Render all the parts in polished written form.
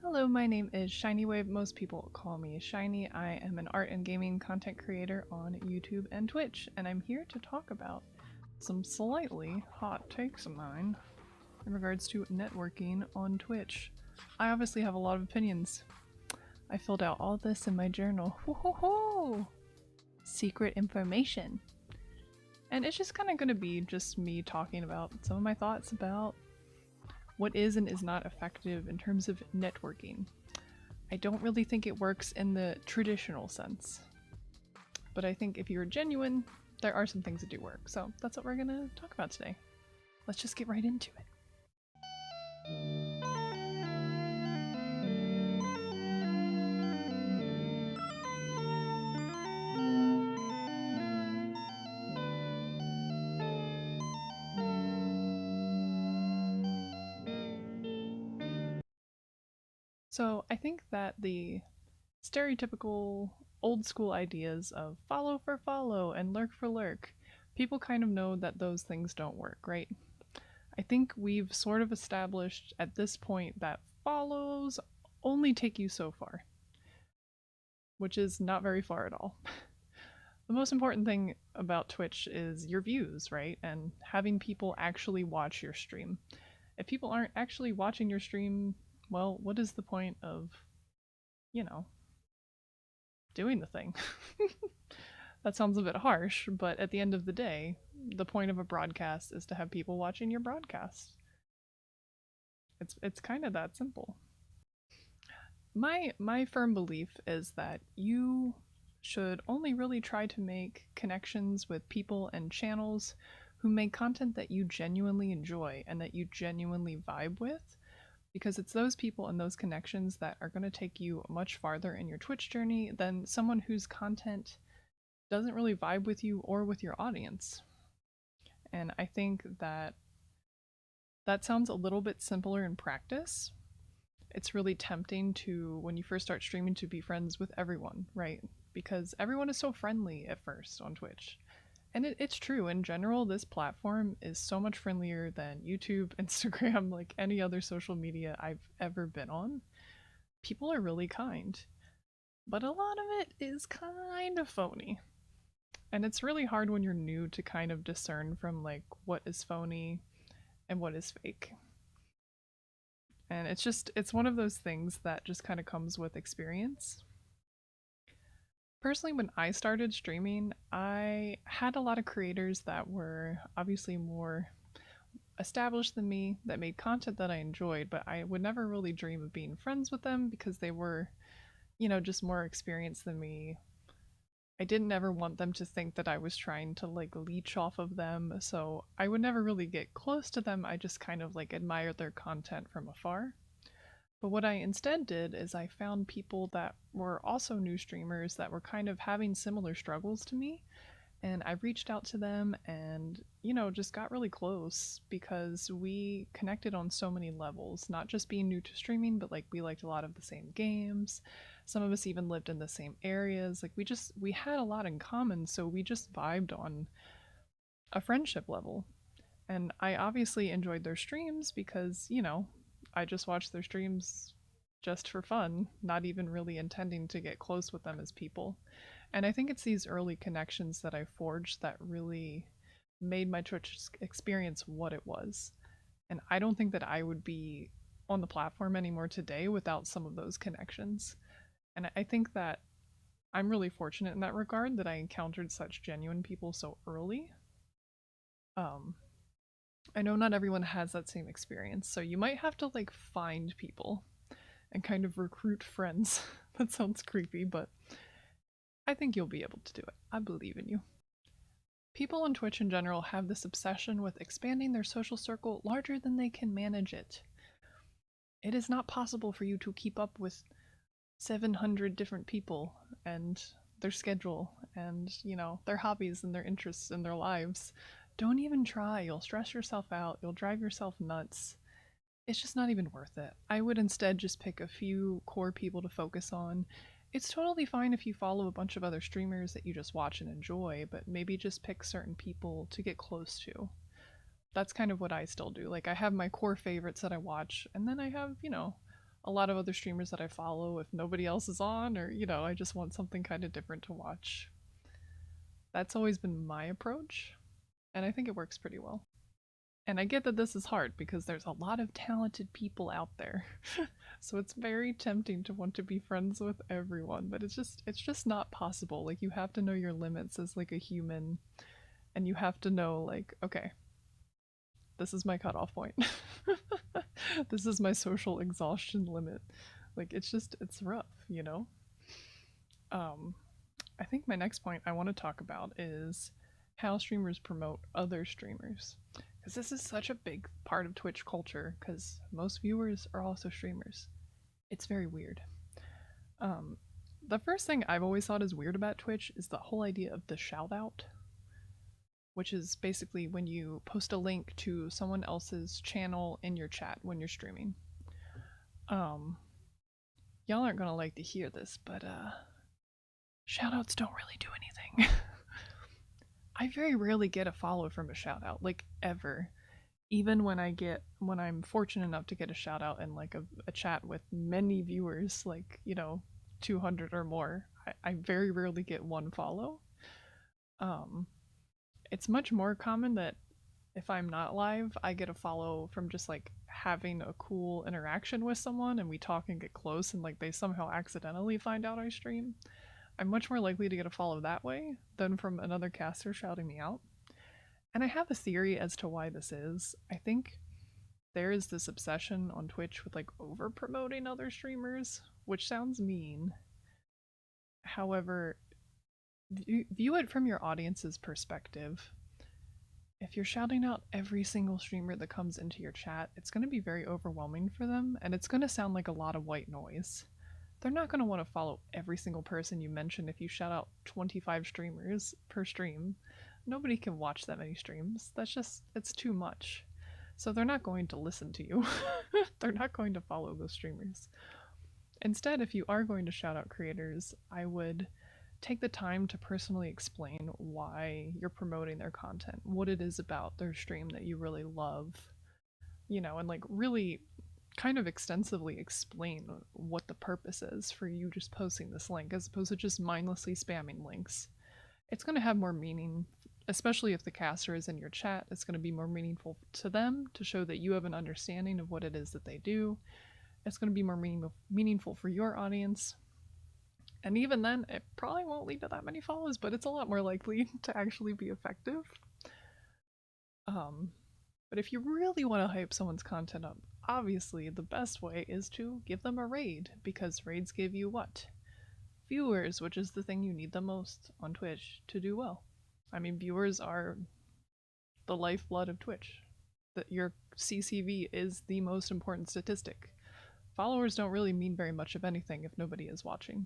Hello, my name is Shiny Wave. Most people call me Shiny. I am an art and gaming content creator on YouTube and Twitch, and I'm here to talk about some slightly hot takes of mine in regards to networking on Twitch. I obviously have a lot of opinions. I filled out all this in my journal. Ho ho ho! Secret information. And it's just kind of going to be just me talking about some of my thoughts about what is and is not effective in terms of networking. I don't really think it works in the traditional sense. But I think if you're genuine, there are some things that do work. So that's what we're gonna talk about today. Let's just get right into it. So I think that the stereotypical old school ideas of follow for follow and lurk for lurk, people kind of know that those things don't work, right? I think we've sort of established at this point that follows only take you so far, which is not very far at all. The most important thing about Twitch is your views, right? And having people actually watch your stream. If people aren't actually watching your stream, well, what is the point of, you know, doing the thing? That sounds a bit harsh, but at the end of the day, the point of a broadcast is to have people watching your broadcast. It's kind of that simple. My firm belief is that you should only really try to make connections with people and channels who make content that you genuinely enjoy and that you genuinely vibe with, because it's those people and those connections that are going to take you much farther in your Twitch journey than someone whose content doesn't really vibe with you or with your audience. And I think that that sounds a little bit simpler in practice. It's really tempting to, when you first start streaming, to be friends with everyone, right? Because everyone is so friendly at first on Twitch. And it's true, in general, this platform is so much friendlier than YouTube, Instagram, like any other social media I've ever been on. People are really kind. But a lot of it is kind of phony. And it's really hard when you're new to kind of discern from like what is phony and what is fake. And it's one of those things that just kind of comes with experience. Personally, when I started streaming, I had a lot of creators that were obviously more established than me that made content that I enjoyed, but I would never really dream of being friends with them because they were, just more experienced than me. I didn't ever want them to think that I was trying to like leech off of them, so I would never really get close to them. I just kind of like admired their content from afar. But what I instead did is I found people that were also new streamers that were kind of having similar struggles to me. And I reached out to them and, just got really close because we connected on so many levels, not just being new to streaming, but like we liked a lot of the same games. Some of us even lived in the same areas. Like we had a lot in common, so we just vibed on a friendship level. And I obviously enjoyed their streams because, I just watched their streams just for fun, not even really intending to get close with them as people. And I think it's these early connections that I forged that really made my Twitch experience what it was. And I don't think that I would be on the platform anymore today without some of those connections. And I think that I'm really fortunate in that regard that I encountered such genuine people so early. Um, I know not everyone has that same experience, so you might have to like find people and kind of recruit friends. That sounds creepy, but I think you'll be able to do it. I believe in you. People on Twitch in general have this obsession with expanding their social circle larger than they can manage it. It is not possible for you to keep up with 700 different people and their schedule and, their hobbies and their interests and their lives. Don't even try. You'll stress yourself out. You'll drive yourself nuts. It's just not even worth it. I would instead just pick a few core people to focus on. It's totally fine if you follow a bunch of other streamers that you just watch and enjoy, but maybe just pick certain people to get close to. That's kind of what I still do. Like, I have my core favorites that I watch, and then I have, a lot of other streamers that I follow if nobody else is on, or, I just want something kind of different to watch. That's always been my approach, and I think it works pretty well. And I get that this is hard because there's a lot of talented people out there. So it's very tempting to want to be friends with everyone, but it's just not possible. Like, you have to know your limits as like a human, and you have to know, like, okay, this is my cutoff point. This is my social exhaustion limit. Like, it's rough. Um I think my next point I want to talk about is how streamers promote other streamers. Because this is such a big part of Twitch culture, because most viewers are also streamers. It's very weird. Um, the first thing I've always thought is weird about Twitch is the whole idea of the shoutout, which is basically when you post a link to someone else's channel in your chat when you're streaming. Um, y'all aren't gonna like to hear this, but shoutouts don't really do anything. I very rarely get a follow from a shoutout, like ever. Even when I'm fortunate enough to get a shout out in like a chat with many viewers, like, 200 or more, I very rarely get one follow. Um, it's much more common that if I'm not live, I get a follow from just like having a cool interaction with someone and we talk and get close and like they somehow accidentally find out I stream. I'm much more likely to get a follow that way than from another caster shouting me out. And I have a theory as to why this is. I think there is this obsession on Twitch with like over promoting other streamers, which sounds mean. However, view it from your audience's perspective. If you're shouting out every single streamer that comes into your chat, it's going to be very overwhelming for them, and it's going to sound like a lot of white noise. They're not going to want to follow every single person you mention if you shout out 25 streamers per stream. Nobody can watch that many streams. It's too much. So they're not going to listen to you. They're not going to follow those streamers. Instead, if you are going to shout out creators, I would take the time to personally explain why you're promoting their content, what it is about their stream that you really love, and like really kind of extensively explain what the purpose is for you just posting this link as opposed to just mindlessly spamming links. It's going to have more meaning, especially if the caster is in your chat. It's going to be more meaningful to them to show that you have an understanding of what it is that they do. It's going to be more meaningful for your audience. And even then, it probably won't lead to that many follows, but it's a lot more likely to actually be effective. But if you really want to hype someone's content up, obviously the best way is to give them a raid, because raids give you what? Viewers, which is the thing you need the most on Twitch to do well. I mean, viewers are the lifeblood of Twitch. That your CCV is the most important statistic. Followers don't really mean very much of anything if nobody is watching.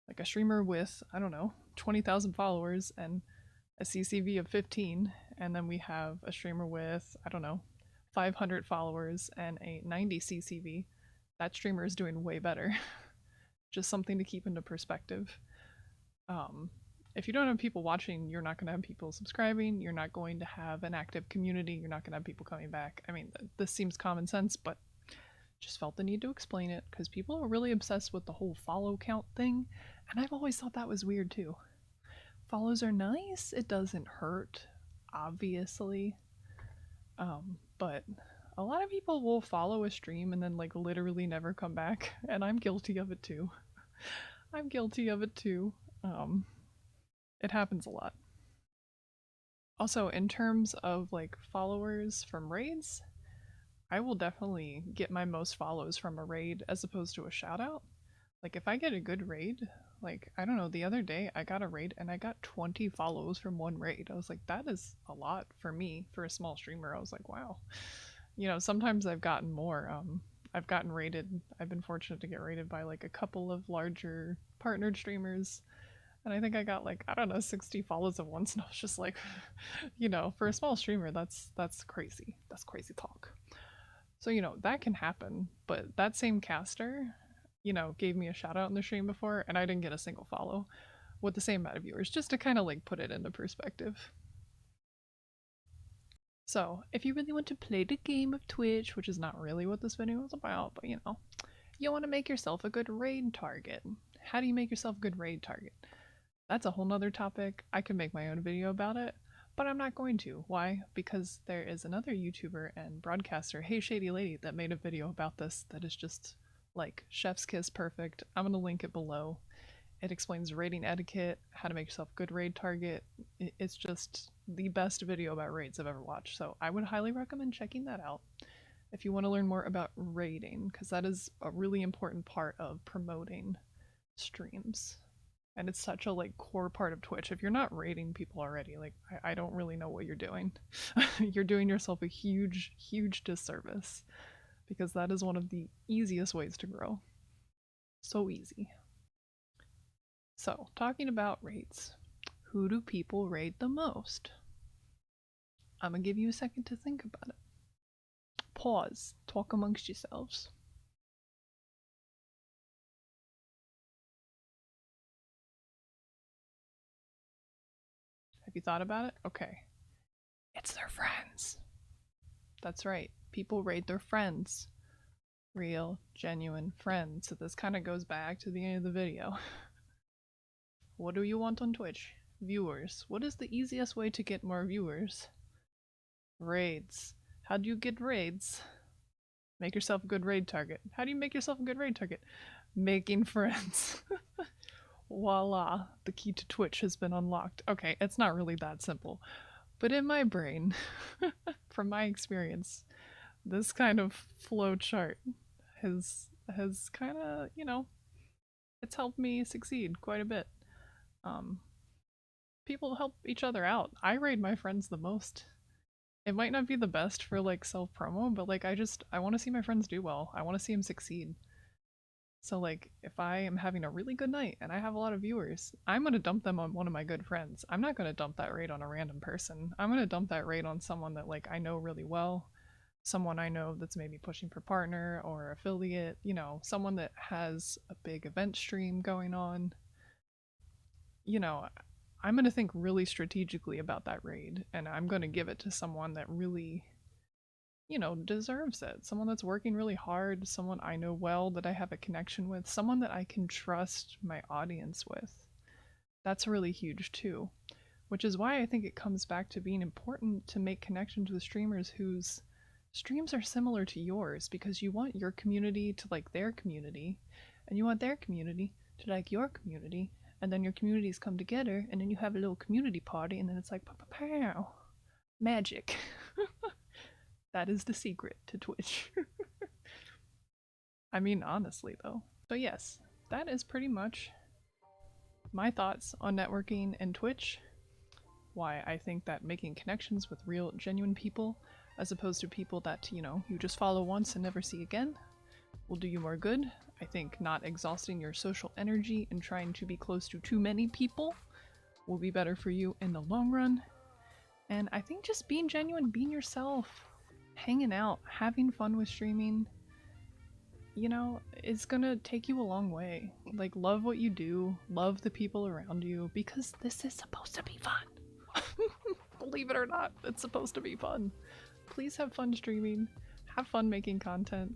Like a streamer with, I don't know, 20,000 followers and a CCV of 15, and then we have a streamer with, I don't know, 500 followers and a 90 CCV. That streamer is doing way better. Just something to keep into perspective. If you don't have people watching, you're not going to have people subscribing, you're not going to have an active community, you're not going to have people coming back. I mean, this seems common sense, but just felt the need to explain it because people are really obsessed with the whole follow count thing, and I've always thought that was weird too. Follows are nice, it doesn't hurt, obviously, but a lot of people will follow a stream and then like literally never come back, and I'm guilty of it too. I'm guilty of it too. It happens a lot. Also, in terms of like followers from raids, I will definitely get my most follows from a raid as opposed to a shout out. Like if I get a good raid, like I don't know, the other day I got a raid and I got 20 follows from one raid. I was like, that is a lot for me, for a small streamer. I was like, wow. Sometimes I've gotten more. I've gotten rated. I've been fortunate to get rated by like a couple of larger partnered streamers. And I think I got like, I don't know, 60 follows at once, and I was just like, for a small streamer, that's crazy. That's crazy talk. So, that can happen, but that same caster, gave me a shout out in the stream before, and I didn't get a single follow with the same amount of viewers, just to kind of like put it into perspective. So, if you really want to play the game of Twitch, which is not really what this video is about, but you want to make yourself a good raid target. How do you make yourself a good raid target? That's a whole nother topic. I could make my own video about it, but I'm not going to. Why? Because there is another YouTuber and broadcaster, Hey Shady Lady, that made a video about this that is just like chef's kiss perfect. I'm going to link it below. It explains raiding etiquette, how to make yourself a good raid target. It's just the best video about raids I've ever watched, so I would highly recommend checking that out if you want to learn more about raiding, because that is a really important part of promoting streams. And it's such a core part of Twitch. If you're not raiding people already, I don't really know what you're doing. You're doing yourself a huge, huge disservice, because that is one of the easiest ways to grow. So easy. So, talking about raids, who do people raid the most? I'm gonna give you a second to think about it. Pause, talk amongst yourselves. Have you thought about it? Okay. It's their friends. That's right, people raid their friends. Real, genuine friends. So this kind of goes back to the end of the video. What do you want on Twitch? Viewers. What is the easiest way to get more viewers? Raids. How do you get raids? Make yourself a good raid target. How do you make yourself a good raid target? Making friends. Voila, the key to Twitch has been unlocked. Okay, it's not really that simple. But in my brain, from my experience, this kind of flow chart has kind of, it's helped me succeed quite a bit. People help each other out. I raid my friends the most. It might not be the best for self promo, but I want to see my friends do well. I want to see them succeed. So if I am having a really good night and I have a lot of viewers, I'm going to dump them on one of my good friends. I'm not going to dump that raid on a random person. I'm going to dump that raid on someone that I know really well. Someone I know that's maybe pushing for partner or affiliate, someone that has a big event stream going on. I'm going to think really strategically about that raid, and I'm going to give it to someone that really, deserves it. Someone that's working really hard, someone I know well, that I have a connection with, someone that I can trust my audience with. That's really huge too, which is why I think it comes back to being important to make connections with streamers whose streams are similar to yours, because you want your community to like their community, and you want their community to like your community, and then your communities come together, and then you have a little community party, and then it's like pow, magic. That is the secret to Twitch. I mean, honestly though. So yes, that is pretty much my thoughts on networking and Twitch. Why I think that making connections with real, genuine people, as opposed to people that, you just follow once and never see again, will do you more good. I think not exhausting your social energy and trying to be close to too many people will be better for you in the long run. And I think just being genuine, being yourself, hanging out, having fun with streaming, it's gonna take you a long way. Love what you do, love the people around you, because this is supposed to be fun. Believe it or not, it's supposed to be fun. Please have fun streaming, have fun making content.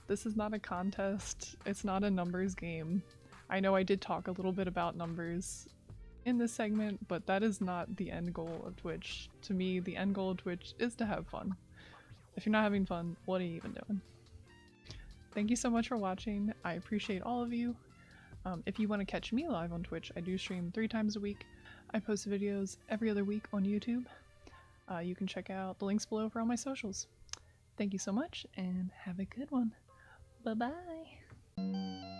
This is not a contest, it's not a numbers game. I know I did talk a little bit about numbers in this segment, but that is not the end goal of Twitch. To me, the end goal of Twitch is to have fun. If you're not having fun, what are you even doing? Thank you so much for watching. I appreciate all of you. If you want to catch me live on Twitch, I do stream 3 times a week. I post videos every other week on YouTube. You can check out the links below for all my socials. Thank you so much, and have a good one. Bye-bye!